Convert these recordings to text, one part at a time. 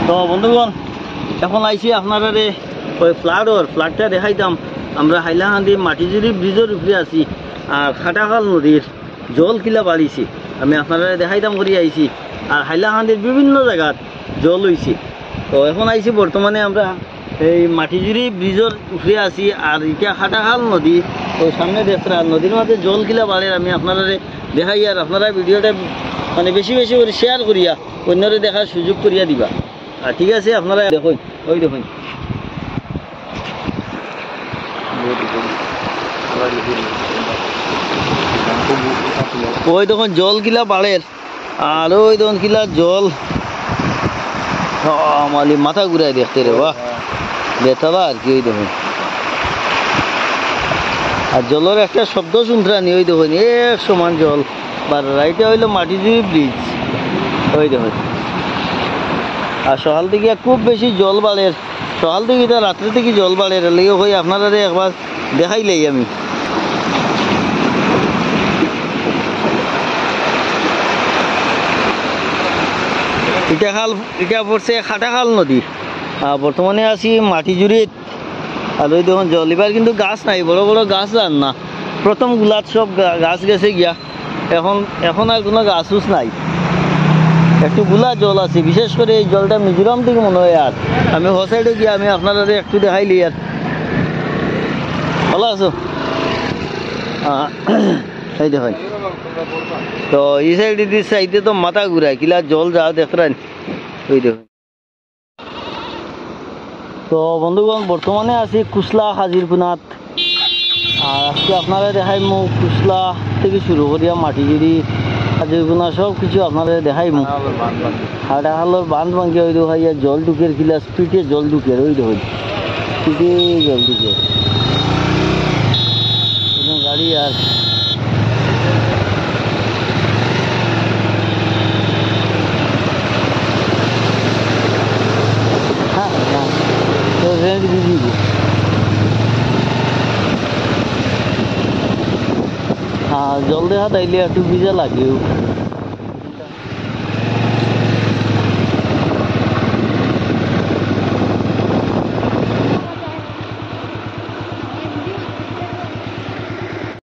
তো বন্ধুগণ এখন আইছি আপনারা ওই ফ্লাডটা দেখাইতাম। আমরা হাইলাকান্দি মাটিজুরি ব্রিজের উপরে আছি আর খাটাখাল নদীর জল কিলা বাড়িছে আমি আপনারা দেখাইতাম করি আইছি। আর হাইলাকান্দির বিভিন্ন জায়গাত জল হয়েছে। তো এখন আইছি বর্তমানে আমরা এই মাটিজুরি ব্রিজের উপরে আছি আর এটা খাটাখাল নদী। তো সামনে দেখরা নদীর মাঝে জল কিলা বাড়ে আমি আপনারা দেখাই আর আপনারা ভিডিওটা মানে বেশি বেশি করে শেয়ার করিয়া অন্যরে দেখার সুযোগ করিয়া দিবা। আর ঠিক আছে আপনারা দেখুন ওই দেখুন ওই দেখুন জল কিলা বাড়ের আর ওই দেখুন কিলা জল মালি মাথা ঘুরাই দেখতে রে বাহ বেতালা আর কি। ওই দেখুন আর জলের একটা শব্দ শুনতে ওই দেখুন এক সমান জল বার রাইটে হইলো মাটিজুরি ব্রিজ। ওই দেখুন আর সকাল থেকে খুব বেশি জল বাড়ের সকাল থেকে রাত্রে থেকে জল বাড়ের লেগে হয়ে আপনারা একবার দেখাইলেই আমি এটা পড়ছে খাটাখাল নদী। বর্তমানে আছি মাটিজুরিত আর ওই দেখুন জল এবার কিন্তু গাছ নাই, বড় বড় গাছ যান না। প্রথম গুলাত সব গাছ গেছে গিয়া এখন আর কোনো গাছ উছ নাই, একটু গুলা জল আছে। বিশেষ করে এই জলটা মিজোরাম থেকে মনে হয়। আর আমি হোসাইডে গিয়ে আমি আপনারা একটু দেখাইলি আর ভালো আছো এই দেখুন। তো এই সাইডে তো মাথা ঘুরায় কিলা জল যা দেখলেন ওই দেখুন। তো বন্ধুগণ বর্তমানে আছি কুশলা হাজিরপুনাত আর আজকে আপনারা দেখাই মু কুশলা থেকে শুরু করিয়া মাটিজুরি হাজিরপুনা সব কিছু আপনারা দেখাই মু। হাটাখালোর বাঁধ ভাঙ্গিয়া ওই দেখাইয়া জল ঢুকের কিলা স্পিডে জল ঢুকের ওই দেখুন স্পিডে জল ঢুকে গাড়ি আর জল দেখা তাইলে একটু ভিজা লাগেও।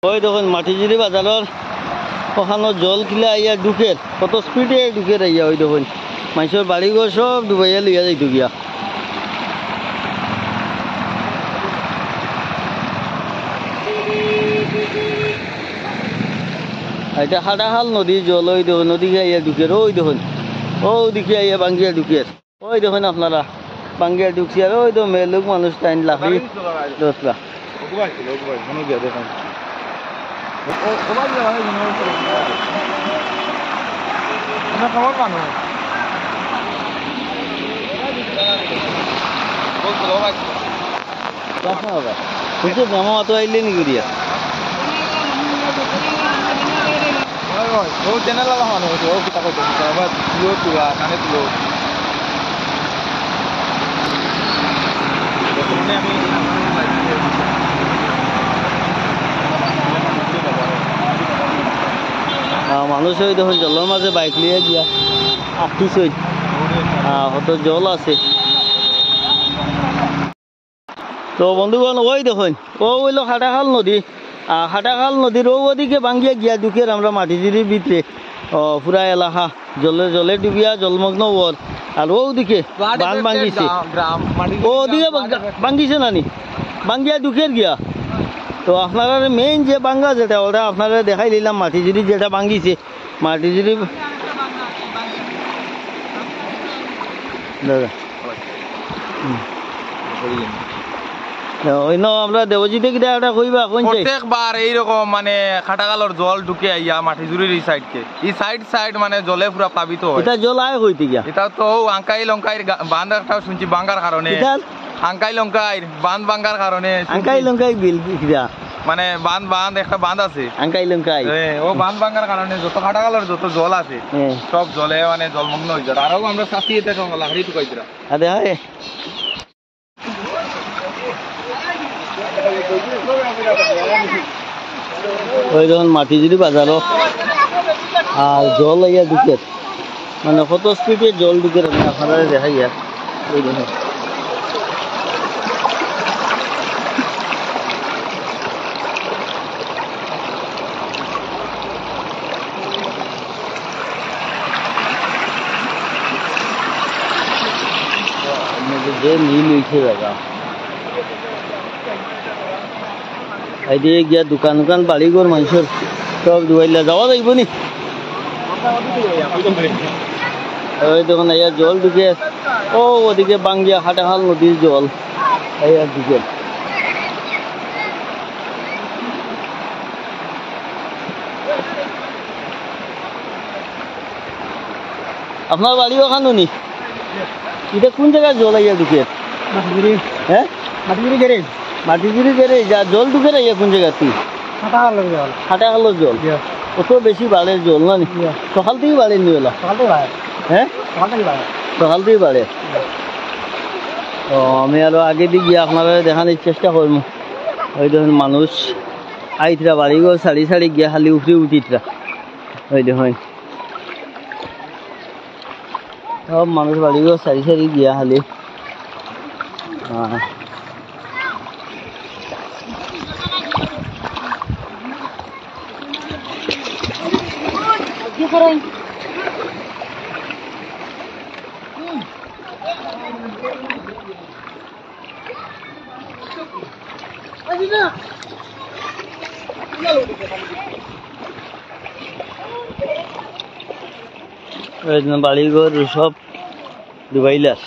ওই দেখুন মাটিজুরি বাজারের ওখানে জল কিলা আইয়া ঢুকের কত স্পিডে ঢুকের আইয়া ওই দেখুন মানুষের বাড়িঘর সব ডুবাইয়া লইয়া যাইত গিয়া। এটা খাটাখাল নদী জল ওই দেখুন নদীকে আইয়া ঢুকের ওই দেখুন ও দিকে আইয়া বাঙ্গিয়া ঢুকের ওই দেখুন আপনারা বাঙ্গিয়া ঢুকছি আর ওই তো মেয়ে লোক মানুষ টাইন লাফি দোসরা মামা তো আইলে নি করিয়া চ্যানেল মানুষ ওই দেখুন জলের মাঝে বাইক লিয়ে গিয়া আটটিস হয়তো জল আছে। তো বন্ধুগণ ওই দেখুন ও হইল খাটাখাল নদী। খাটাখাল নদীর ওদিকে ভাঙ্গিয়া গিয়া ঢুকের আমরা মাটিজুরির ভিতরে পুরা এলাকা জলে জলে ডুবিয়া জলমগ্ন ওর। আর ওদিকে বান ভাঙ্গিছে ওদিকে ভাঙ্গিছে নানি ভাঙ্গিয়া ঢুকের গিয়া। তো আপনারা মেইন যে ভাঙ্গা যেটা ওটা আপনারা দেখাই দিলাম মাটিজুরি যেটা ভাঙ্গিছে মাটিজুরি দাদা আমরা দেবজিতে কিটা একটা কইবা প্রত্যেকবার এইরকম মানে খাটাখালোর জল ঢুকে আইয়া মাটিজুরির এই সাইড মানে জলে পুরা প্লাবিত হয়। এটা জল আয় হইতে গিয়া এটা তো আঙ্কাই লঙ্কাইর বাঁধ একটা শুনছি ভাঙ্গার কারণে আঙ্কাই লঙ্কাইর বাঁধ ভাঙ্গার কারণে আঙ্কাই লঙ্কাই বিল কিটা মানে বাঁধ একটা বাঁধ আছে আঙ্কাই লঙ্কাই ও বাঁধ ভাঙ্গার কারণে যত খাটাখালোর যত জল আছে সব জলে মানে জলমগ্ন হয়ে যায়। আরো আমরা শাস্তি এতে লাকড়ি টুকাইছিলাম আরে হয় ওই যখন মাটিজুরি বাজারও আর জল আইয়া ঢুকে মানে কত স্পিডে জল ঢুকে আপনারা দেখাই এই দেখুন যে নীল হয়েছে জায়গা এদিকে গিয়া দোকান দোকান বাড়ি ঘর মানুষের সব ডুবাইলা যাওয়া যাইব নি ওই দেখুন এই জল ঢুকে ও ওদিকে বাঙ্গিয়া হাটাহাল নদীর জল এই দিকে আপনার বাড়ি ওখানে নি এটা কোন জায়গায় জল আইয়া ঢুকে হ্যাঁ মাটিগুড়ি গেরে যা জল ঢুকে রে কোন জায়গাতে হাটাহালের জল অত বেশি বাড়ে জল না নি সকাল থেকে বাড়েনি ওলা হ্যাঁ সকাল থেকে বাড়ে ও আমি আরো আগে দিয়ে গিয়ে আপনারা দেখানোর চেষ্টা করবো ওই দেখুন মানুষ আইতরা বাড়ি গো সারি সারি গিয়া খালি উঠে উঠিতরা ওই দেখুন সব মানুষ বাড়ি গো সারি সারি গিয়া খালি বাড়ি ঘর সব ডুবাইলার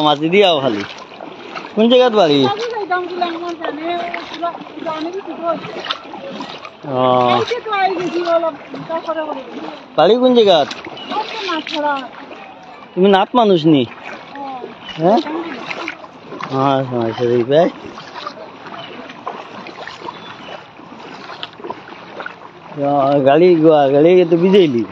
মাঝে দিয়ে আও খালি কোন জায়গাত বাড়ি বাড়ি কোন জায়গাত তুমি নাথ মানুষ নি হ্যাঁ গাড়ি গাড়ি তো বিজেলি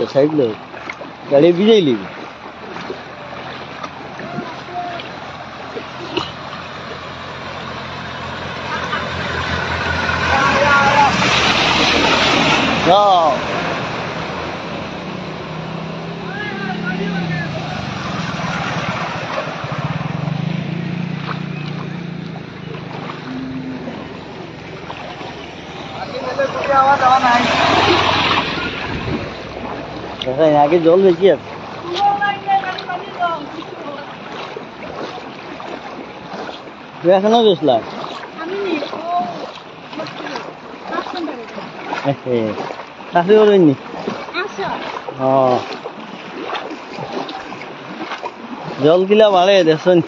साइड लो गाड़ी बिजली আগে জল বেশি আছে এখনো গেছিলাম চাকরি করেননি জল কিলা বাড়ে দেখছেন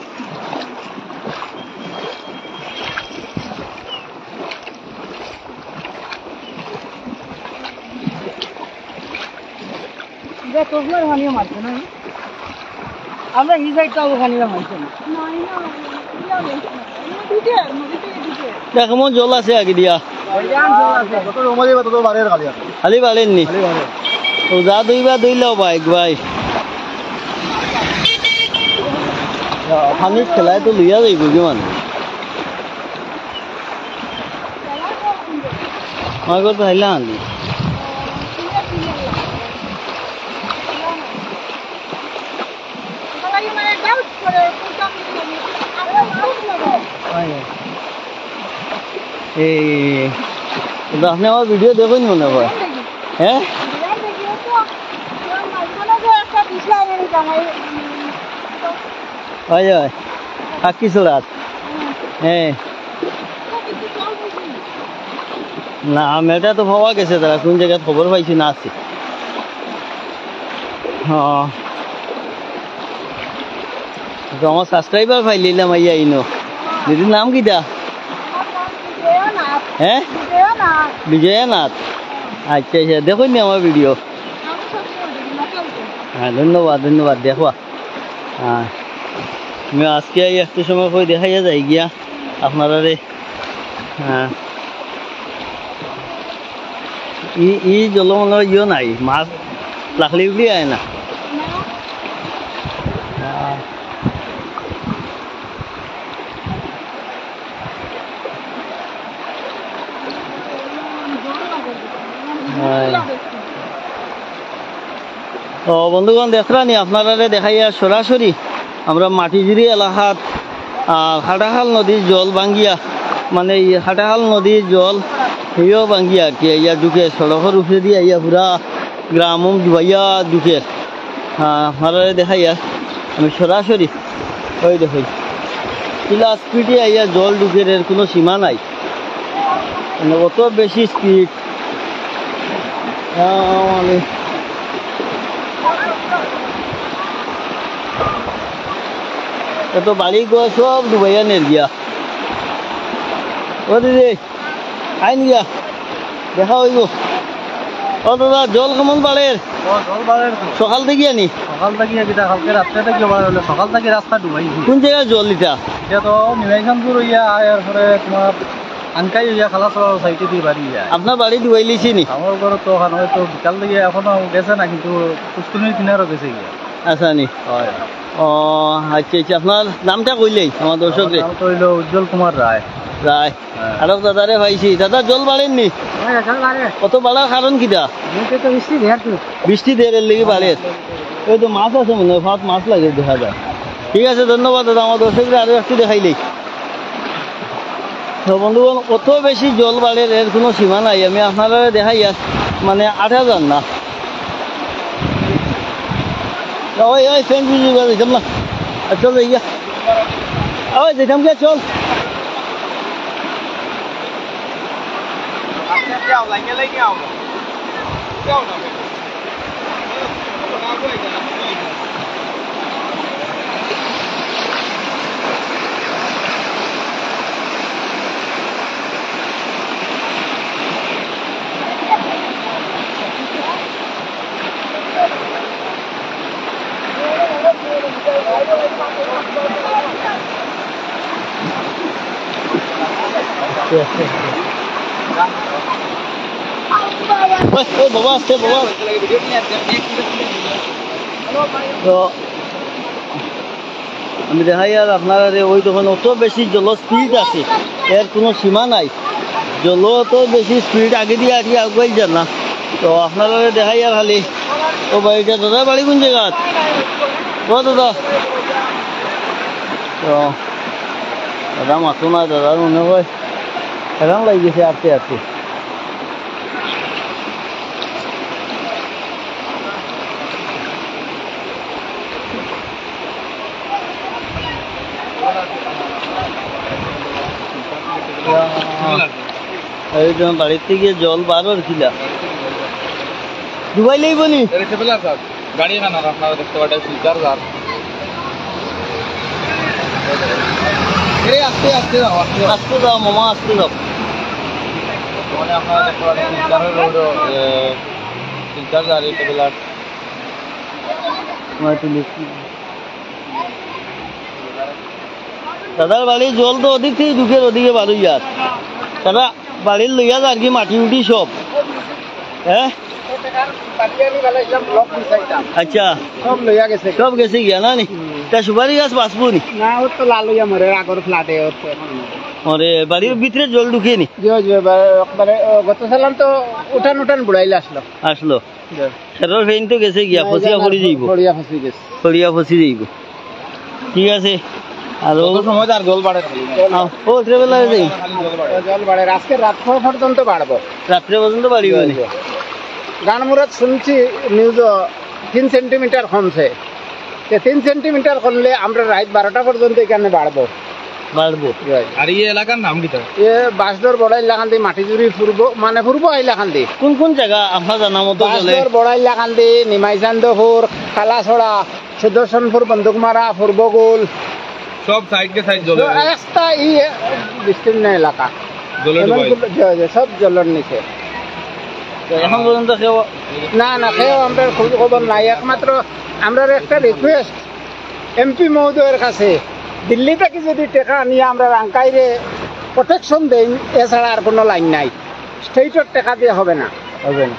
আমরা এই সাইডটা ওখানে মারছি দেখো মন জল আছে আগে দিয়া খালি বাড়েননি ও যা দুইবার দুইলাও বাইক ভাই পানির খেলায় তো লইয়া যাইব কি মানুষ আমার ঘর তো হাইলা আনি আপনি আমার ভিডিও দেখুন মনে হয় হ্যাঁ পাখি চড়াত হ্যাঁ না মেয়েটা তো পাওয়া গেছে তারা কোন জায়গায় খবর পাইছি না আছে আমার সাবস্ক্রাইবার পাইলাম আইয়া ইনো দিদির নাম কিটা হ্যাঁ বিজয়নাথ আচ্ছা আচ্ছা দেখুন নি আমার ভিডিও হ্যাঁ ধন্যবাদ দেখো হ্যাঁ আমি আজকে একটু সময় করে দেখাইয়া যাই গিয়া আপনারা রে। হ্যাঁ ই জলমল ইয়ে নাই, মাছ লাখলি উঠলি আয় না। তো বন্ধুগণ দেখলানি আপনারা দেখাইয়া সরাসরি আমরা মাটিজুরি এলাকাত হাটাখাল নদীর জল ভাঙ্গিয়া, মানে এই হাটাখাল নদীর জল সেও ভাঙ্গিয়া আর কি ইয়া ঢুকে সড়কের উপরে দিয়ে ইয়া পুরা গ্রাম ডুবাইয়া ঢুকে। আপনারা দেখাইয়া আমি সরাসরি ওই দেখি কিলা স্পিডে ইয়া জল ঢুকে, এর কোনো সীমা নাই, মানে অত বেশি স্পিড। মানে এত বাড়ি গো সব ডুবাইয়া নের গিয়া। ও দিদি আইন গিয়া দেখা হইব। ও দাদা জল কেমন বাড়ের? সকাল থেকে আনি? সকাল থেকে কালকে রাত্রে থেকে সকাল থেকে রাস্তা ডুবাইছি। কোন জায়গায় জল দিতা? এটা তো নিমাইখানপুর হইয়া আয়ার পরে তোমার আনকাই হইয়া খালাসড়ার সাইডে দিয়ে বাড়ি যায়। আপনার বাড়ি ডুবাই লিছি নি? আমার ঘরে তো হয়তো বিকাল থেকে এখনো গেছে না, কিন্তু পুষ্করণীর কিনারও গেছে গিয়া। আচ্ছা নি? হয়। ও আচ্ছা আচ্ছা, আপনার নামটা কইলেই আমার দর্শক রে। নাম তো হইল উজ্জ্বল কুমার রায়। রায়। আরো দাদারে পাইছি। দাদা জল বাড়েননি? কত বাড়ার কারণ কিটা? বৃষ্টি দেড়ের লেগে বাড়ে। ওই তো মাছ আছে মনে হয়, ফাঁস মাছ লাগে দেখা যায়। ঠিক আছে ধন্যবাদ দাদা, আমার দর্শকরা আরো একটু দেখাইলেই। তো বন্ধুগণ অত বেশি জল বাড়ে, এর কোনো সীমা নাই। আমি আপনারা দেখাই মানে 8,000 না। ওই ওই ফ্যান বুঝে যেতাম না, চল গিয়া ওই যেতাম গিয়া চল। বাবা আসছে বাবা। তো আমি দেখাই আর আপনারা ওই তখন অত বেশি জল স্পিড আছে, এর কোনো সীমা নাই। জল অত বেশি স্পিড আগে দিয়ে আগে আগুয়াই যান না। তো আপনারা দেখাই আর খালি। ও বাড়িটা দাদা বাড়ি কোন জায়গা? ও দাদা তো দাদা মাথো না, দাদা মনে হয় এরকম লাগিয়েছে আসতে আসতে। বাড়ির থেকে জল বারোর কিলা ডুবাই লাগব নি? গাড়ি খানা আপনারা দেখতে পাচ্ছেন ফিল্টার গার। আস্তে আস্তে যাও, আস্তে যাও মামা, আস্তে যাও। মানে আপনারা দেখতে পাচ্ছেন ফিল্টারের রোড, ফিল্টার গাড়ি টেবিলার দাদার বাড়ির জল তো ওদিক থেকে ঢুকে ওদিকে বারো ইয়ার। দাদা বাড়ির লইয়া আর কি মাটি উঠি সব। হ্যাঁ আচ্ছা সব গেছে গিয়া না নি? তা সুপারি গাছ বাঁচবো নি? না ওর তো লাল হইয়া মরে আগর ফ্লাটে। ওরে বাড়ির ভিতরে জল ঢুকে নি? গত সালাম তো উঠান উঠান বুড়াইলে আসলো। খেরর ফেন তো গেছে গিয়া, ফসিয়া পড়ি যাইব, ফড়িয়া ফসি যাইব। ঠিক আছে। আর সময় আর জল বাড়ে, ও ট্রেভেল যাই জল বাড়ে। আজকে রাত পর্যন্ত বাড়বো, রাত্রে পর্যন্ত বাড়িব। গানমুরাত শুনছি নিউজ 3 সেন্টিমিটার কমছে। 3 সেন্টিমিটার কমলে আমরা রাত 12টা পর্যন্ত এখানে বাড়বো। আর এই এলাকার নাম কি? বাসদর বড় এলাকান্দি, মাটিজুরি পূর্ব, মানে পূর্ব এলাকান্দি। কোন কোন জায়গা আপনার জানা মতো? বাসদর বড় এলাকান্দি, নিমাইচান্দপুর, কালাছড়া, সুদর্শনপুর, বন্দুকমারা, পূর্বগুল, সব সাইড কে সাইড জল। রাস্তা এই বিস্তীর্ণ এলাকা, সব জলের নিচে। এখন পর্যন্ত না না খেয়েও আমরা খোঁজ খবর নাই। একমাত্র আমরা একটা রিকোয়েস্ট এমপি মহোদয়ের কাছে, দিল্লি থেকে যদি টাকা নিয়ে আমরা রাঙ্কাইরে প্রোটেকশন দেই, এছাড়া আর কোনো লাইন নাই। স্টেটের টাকা দিয়ে হবে না। হবে না।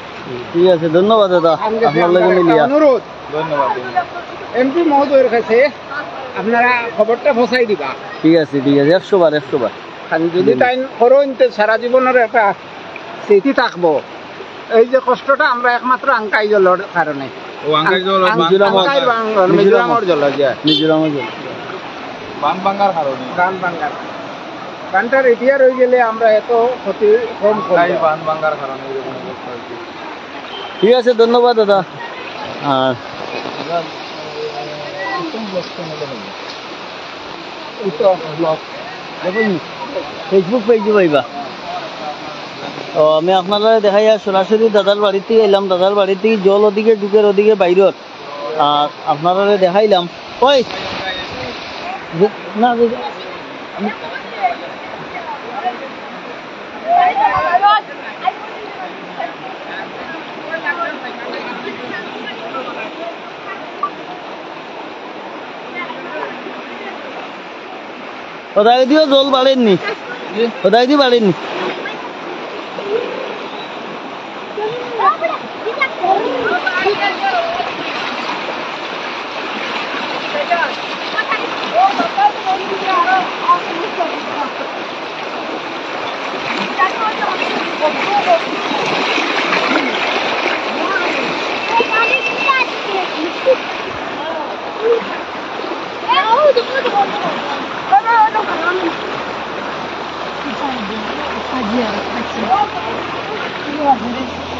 ঠিক আছে, ধন্যবাদ দাদা আপনার লগে মিলিয়া। অনুরোধ, ধন্যবাদ এমপি মহোদয়ের কাছে আপনারা খবরটা পৌঁছাই দিবা। ঠিক আছে 100 বার 100 বার। যদি তাই করেন তো সারা জীবনের একটা স্মৃতি থাকবো। এই যে কষ্টটা আমরা একমাত্র আঙ্কাই জলের কারণে, মিজোরামের জল, বান ভাঙ্গার কারণে, বানটা রিপেয়ার হয়ে গেলে আমরা এত ক্ষতি কম করি, বান ভাঙ্গার কারণে। ঠিক আছে, ধন্যবাদ দাদা। আর ফেসবুক পেজে পাইবা। ও আমি আপনারা দেখাই সরাসরি দাদার বাড়ি থেকে এলাম। দাদার বাড়ি থেকে জল ওদিকে ঢুকের ওদিকে বাইরত, আর আপনারা দেখাইলাম। ওই না কোথায় দিও জল বাড়েননি, কোথায় দিয়ে বাড়েননি। Спасибо.